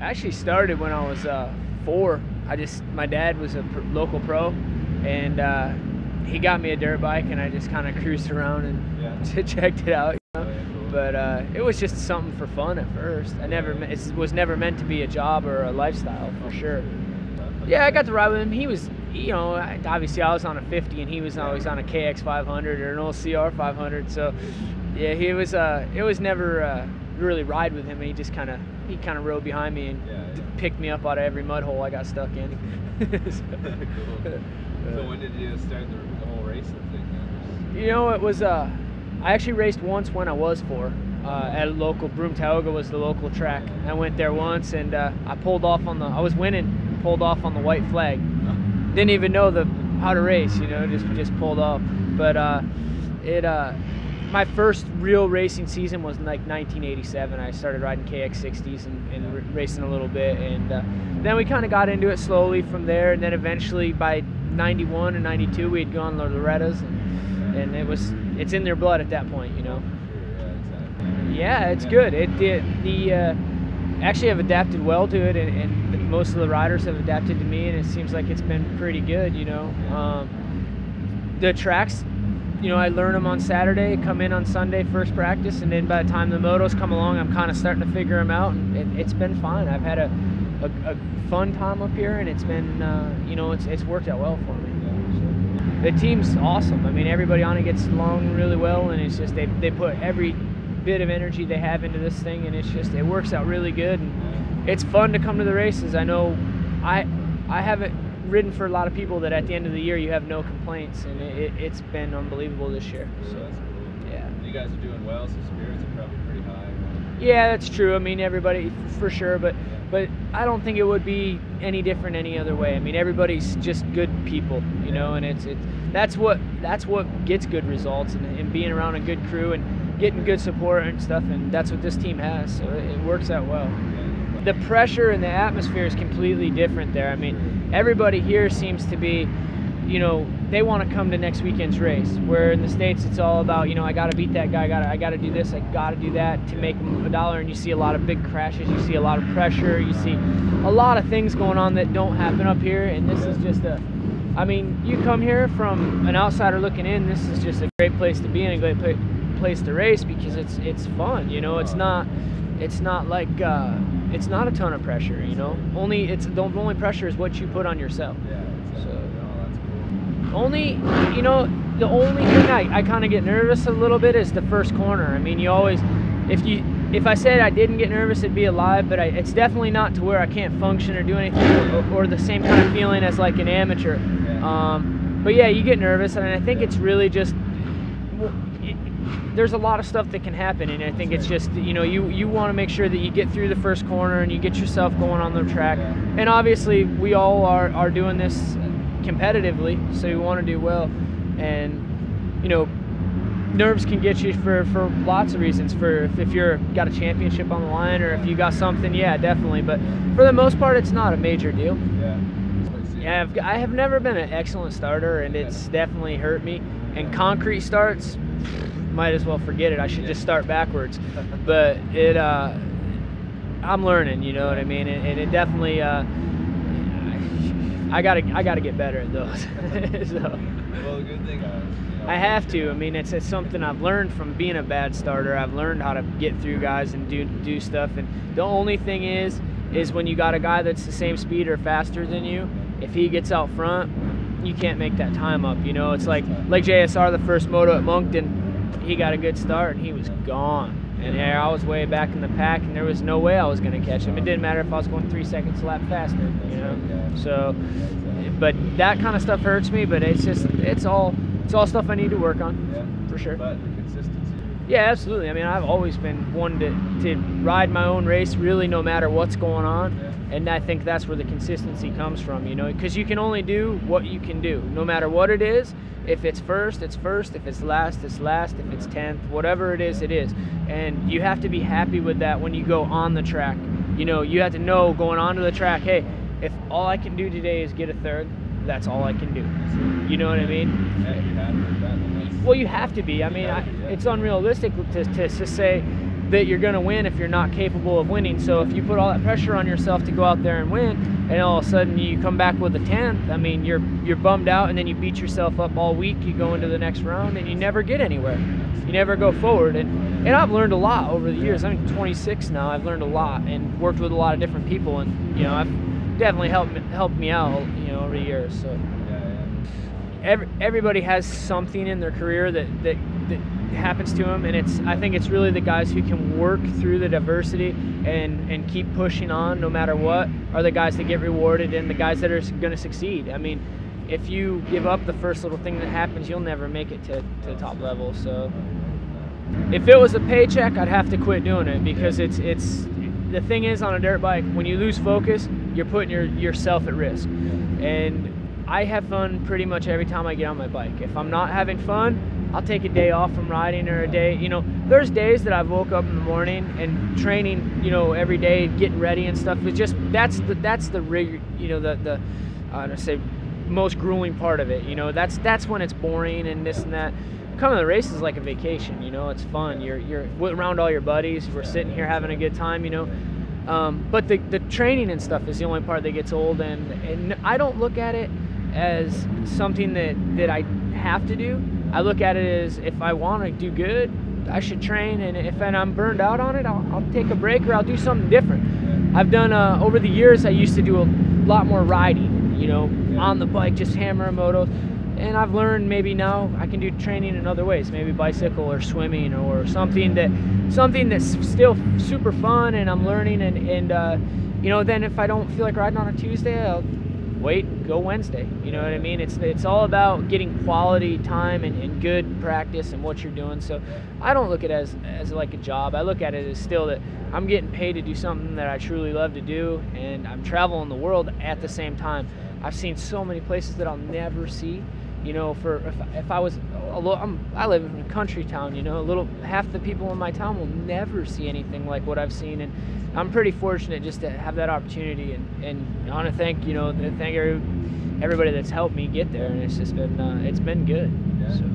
I actually started when I was 4. My dad was a local pro, and he got me a dirt bike, and I just kind of cruised around and checked it out. You know? Oh, yeah, cool. But it was just something for fun at first. It was never meant to be a job or a lifestyle for sure. Yeah, I got to ride with him. He was, you know, obviously I was on a 50 and he was always on a KX 500 or an old CR 500. So yeah, it was never really ride with him. He just kind of rode behind me and picked me up out of every mud hole I got stuck in. Cool. So when did you start the whole racing thing? You know, it was I actually raced once when I was 4 at a local, Broome Tioga was the local track. I went there once and I pulled off I was winning, pulled off on the white flag. Didn't even know how to race, you know, just pulled off. But my first real racing season was like 1987. I started riding KX60s and racing a little bit, and then we kind of got into it slowly from there. And then eventually by 91 and 92, we had gone to Loretta's, and it's in their blood at that point, you know. Yeah, it's good. Actually, I've adapted well to it, and most of the riders have adapted to me, and it seems like it's been pretty good, you know. The tracks, you know, I learn them on Saturday, come in on Sunday, first practice, and then by the time the motos come along, I'm kind of starting to figure them out, and it's been fun. I've had a fun time up here, and it's been, you know, it's worked out well for me. So, the team's awesome. I mean, everybody on it gets along really well, and it's just they put every bit of energy they have into this thing, and it works out really good, and it's fun to come to the races. I know I haven't ridden for a lot of people that at the end of the year you have no complaints, and it's been unbelievable this year. So that's cool. Yeah, you guys are doing well, so spirits are probably pretty high. Yeah, that's true. I mean, everybody for sure, but I don't think it would be any different any other way. I mean, everybody's just good people, you know, and that's what gets good results, and being around a good crew and getting good support and stuff, and that's what this team has, so it works out well. The pressure and the atmosphere is completely different there. I mean, everybody here seems to be, you know, they want to come to next weekend's race, where in the States it's all about, you know, I got to beat that guy, I got to do this, I got to do that to make $1, and you see a lot of big crashes, you see a lot of pressure, you see a lot of things going on that don't happen up here, and this is just I mean, you come here from an outsider looking in, this is just a great place to be and a great place to race, because it's fun, you know. It's not like it's not a ton of pressure, you know. The only pressure is what you put on yourself. Yeah, exactly. So that's cool. you know, the only thing I kind of get nervous a little bit is the first corner. I mean, you always, if I said I didn't get nervous, it'd be a lie, but it's definitely not to where I can't function or do anything, or the same kind of feeling as like an amateur. Yeah. But yeah, you get nervous, and I think it's really just, there's a lot of stuff that can happen, and I think it's just, you know, you want to make sure that you get through the first corner and you get yourself going on the track. And obviously we all are doing this competitively, so you want to do well, and you know, nerves can get you for lots of reasons. For if you're got a championship on the line, or if you got something, yeah, definitely. But for the most part, it's not a major deal. Yeah, I have never been an excellent starter, and it's definitely hurt me. And concrete starts, might as well forget it. I should just start backwards. But I'm learning, you know what I mean, and it definitely I gotta get better at those. So, well, the good thing I have to. I mean, it's something I've learned from being a bad starter. I've learned how to get through guys and do stuff. And the only thing is when you got a guy that's the same speed or faster than you, if he gets out front, you can't make that time up. You know, it's like JSR, the first moto at Moncton, he got a good start and he was gone. And I was way back in the pack, and there was no way I was going to catch him. It didn't matter if I was going 3 seconds a lap faster, you know. So, but that kind of stuff hurts me. But it's all stuff I need to work on, for sure. But the consistency. Yeah, absolutely. I mean, I've always been one to ride my own race, really, no matter what's going on. And I think that's where the consistency comes from, you know, because you can only do what you can do, no matter what it is. If it's first, it's first. If it's last, it's last. If it's 10th, whatever it is, it is. And you have to be happy with that when you go on the track. You know, you have to know going onto the track, hey, if all I can do today is get a third, that's all I can do. You know what I mean? Yeah, you have to do that. Well, you have to be. I mean, it's unrealistic to say, that you're going to win if you're not capable of winning. So if you put all that pressure on yourself to go out there and win, and all of a sudden you come back with a 10th, I mean, you're bummed out, and then you beat yourself up all week. You go into the next round and you never get anywhere. You never go forward. And I've learned a lot over the years. I'm 26 now. I've learned a lot and worked with a lot of different people, and you know, I've definitely helped me out, you know, over the years. So everybody has something in their career that happens to them, and I think it's really the guys who can work through the adversity and keep pushing on no matter what are the guys that get rewarded, and the guys that are going to succeed. I mean, if you give up the first little thing that happens, you'll never make it to the top level. So if it was a paycheck, I'd have to quit doing it, because it's the thing is, on a dirt bike, when you lose focus, you're putting yourself at risk. And I have fun pretty much every time I get on my bike. If I'm not having fun, I'll take a day off from riding, or a day, you know, there's days that I've woke up in the morning and training, you know, every day, getting ready and stuff. It's just, that's the rig, you know, the I'd say most grueling part of it, you know. That's when it's boring and this and that. Coming to the race is like a vacation, you know. It's fun. You're around all your buddies. We're sitting here having a good time, you know. But the training and stuff is the only part that gets old, and I don't look at it as something that I have to do. I look at it as, if I want to do good, I should train, and if I'm burned out on it, I'll take a break, or I'll do something different. I've done over the years, I used to do a lot more riding, you know, on the bike, just hammering motos. And I've learned maybe now I can do training in other ways, maybe bicycle or swimming, or something that's still super fun, and I'm learning. And you know, then if I don't feel like riding on a Tuesday, I'll wait, go Wednesday. You know what I mean? It's all about getting quality time and good practice and what you're doing. So I don't look at it as like a job. I look at it as still that I'm getting paid to do something that I truly love to do, and I'm traveling the world at the same time. I've seen so many places that I'll never see. You know, if I was, I live in a country town, you know, half the people in my town will never see anything like what I've seen, and I'm pretty fortunate just to have that opportunity, and I want to thank, you know, everybody that's helped me get there, and it's just been, it's been good. Yeah. So.